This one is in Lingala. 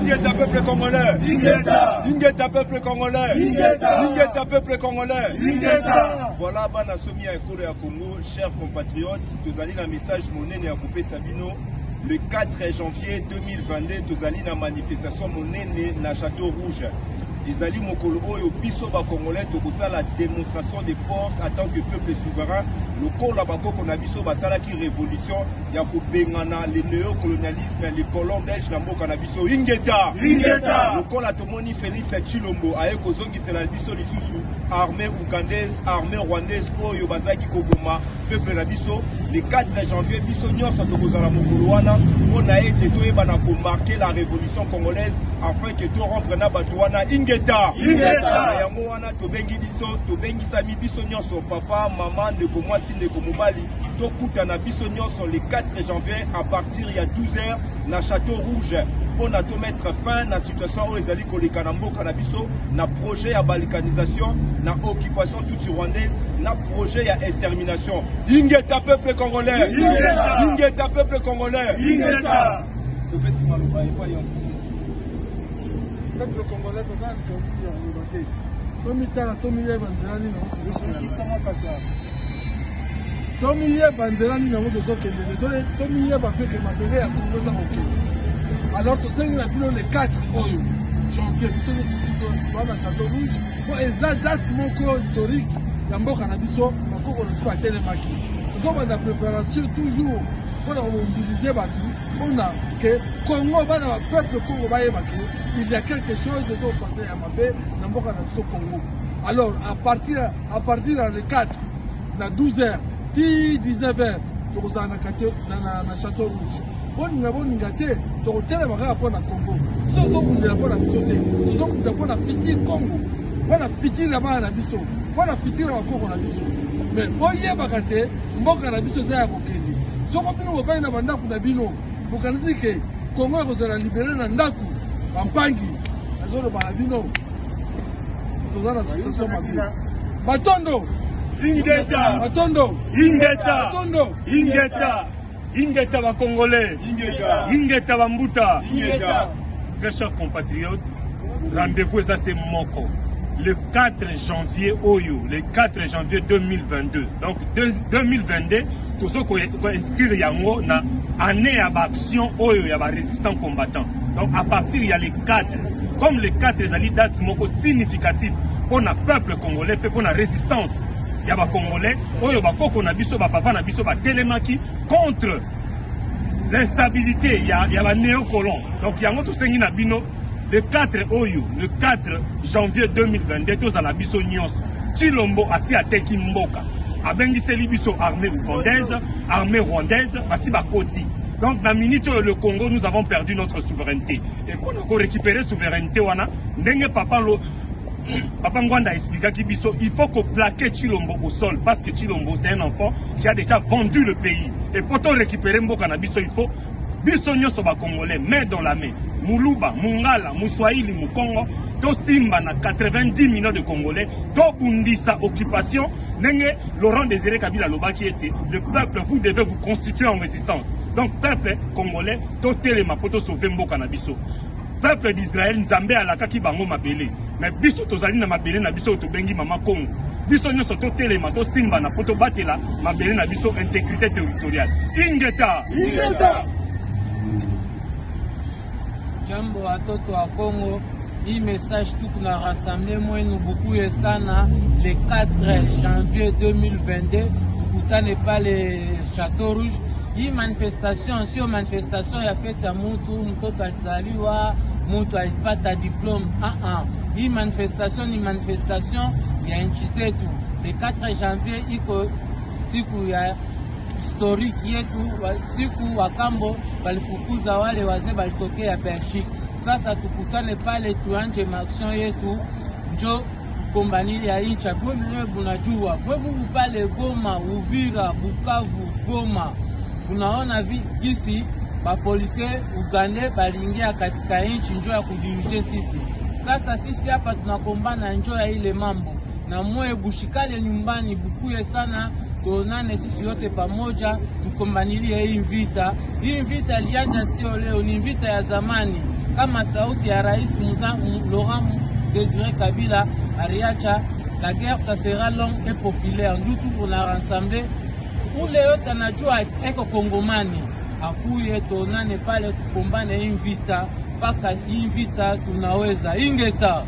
Ingeta peuple congolais. Ingeta. Ingeta peuple congolais. Ingeta. Ingeta peuple congolais. Ingeta. Voilà, bana somi à Kolo ya Congo, chers compatriotes, nous allons un message monnaie à couper Sabino. Le 4 janvier 2022, nous allons une manifestation monnaie na Château Rouge. Izali mokolo oyo biso ba congolais tokosa la démonstration de force en tant que peuple souverain. Le kolo bakoko na biso basala ki révolution ya ko bengana le néocolonialisme les colons belges na mboka na biso ingeta ingeta. Le kolo tomoni Félix Tshilombo aye kozongi sela biso lisusu armée ougandaise armée rwandaise oyo bazaki koboma peuple na biso le 4 janvier biso nyonso tokozala mokolo wana pona ete toyeba na ko marquer la révolution congolaise afin que to rompre na bato wana ingeta yango wana tobengi biso tobengisa biso nyonso papa maman ndeko mwasi ndeko mobali tokutana biso nyonso le 4 janvier à partir ya 12h na Château Rouge pour na to mettre fin na situation oyo ezali koleka na mboka na biso na projet ya balkanisation na occupation toute rwandaise na projet ya extermination ingeta peuple congolais ingeta peuple congolais ingeta topesi maloba epai ya peuple congolais toza likambo ya loba te tomitala tomiyeba nzela nini tomiyeba nzela nini yango tozokendele tomiyeba mpe mabele ya kongo eza kokende alors tosengi na bino le 4 oyo janvier biso nyonso na Château Rouge po eza date moko historique ya mboka na biso bakoko na biso batelemaki tozobanda préparation toujours mpona komobilize bato mpona ke Congo bana ba peuple Congo bayeba ke il y a quelque chose ezopase ya mabe na mboka na biso Congo. Alors à partir le 4 na 12h ti 19h tokozala na Château Rouge boninga te tokotelema kaka mpo na Congo tozokundela mpo na biso te tozokunda mpo na fitiri Congo mpo na fitiri ya bana na biso mpo na fitiri ya bakoko na biso mais boyebaka te mboka na biso eza ya kokende soko bino bovandi na bandako na bino bokanisi ke Congo ekozala libere na ndako bampangi azoloba na bino toza na situation mabe batondo ingeta batondo ingeta batondo ingeta ingeta ba congolais ingeta ba mbuta ingeta. Très chers compatriotes, rendez-vous est assez moko le 4 janvier oyo le 4 janvier 2022 donc 2022 tout ce qu'on inscrire yango na année ya action oyo ya ba résistant combattant. Donc à partir il y a les 4 comme les 4 ezali date moko significatif pour na peuple congolais pour na résistance ya ba congolais oyo ba koko na biso ba papa na biso ba telemaki contre l'instabilité ya ba néocolon. Donc yango to sengi na bino le 4 oyo le 4 janvier 2022 tous à la biso nyos Tshilombo asi ateki mboka abengiseli biso armée ougandaise armée rwandaise basi bakoti. Donc dans minute le Congo nous avons perdu notre souveraineté et pour nous récupérer souveraineté wana ndenge papa Ngwanda expliqua qu'il il faut qu'on plaque Tshilombo au sol parce que Tshilombo c'est un enfant qui a déjà vendu le pays et pour récupérer Mboka na biso il faut biso nyonso ba congolais main dans la main Muluba Mungala Muswahili Mukongo to simba na 90 millions de congolais to bundisa occupation nenge Laurent Désiré Kabila lobaki était le peuple vous devez vous constituer en résistance. Donc peuple congolais to telema poto sauver Mboka na biso peuple d'Israël nzambe alaka ki bango mabele mais biso tozali na mabele na biso to bengi mama Congo biso nyonso to telema to simba na poto batela mabele na biso intégrité territoriale ingeta ingeta. Jambo watoto wa Congo, hii message tout kuna rassemblé mwenu bukuye sana le 4 janvier 2022 tukutane pale Château Rouge. Hii manifestation sio manifestation ya fete ya mtoto alizaliwa mtu alipata diplome hii manifestation ni manifestation ya nchi zetu. Le 4 janvier iko siku ya historique yetu, siku wakambo balifukuza wale wazee balitokea Belgique. Sasa tukutane pale tuanje maaction yetu njo kombanili ya incha mwenyewe bunajua webu pale Goma, Uvira, Bukavu, Goma unaona gisi bapolisie Uganda baliingia katika inchi njo ya kudirije sisi. Sasa sisi hapa tunakombana njo ya ile mambo na mwe bushikale nyumbani bukuye sana tuonane sisi yote pamoja tukombanilie hii vita. Hii vita ilianza sio leo, ni vita ya zamani. kama sauti ya rais Laurent Désiré Kabila ariacha, la guerre ça sera longue et populaire. Ndio tu on a rassemblé ule yote anajua eko Kongomani akuye tonane pale tukombane invita mpaka invita tunaweza ingeta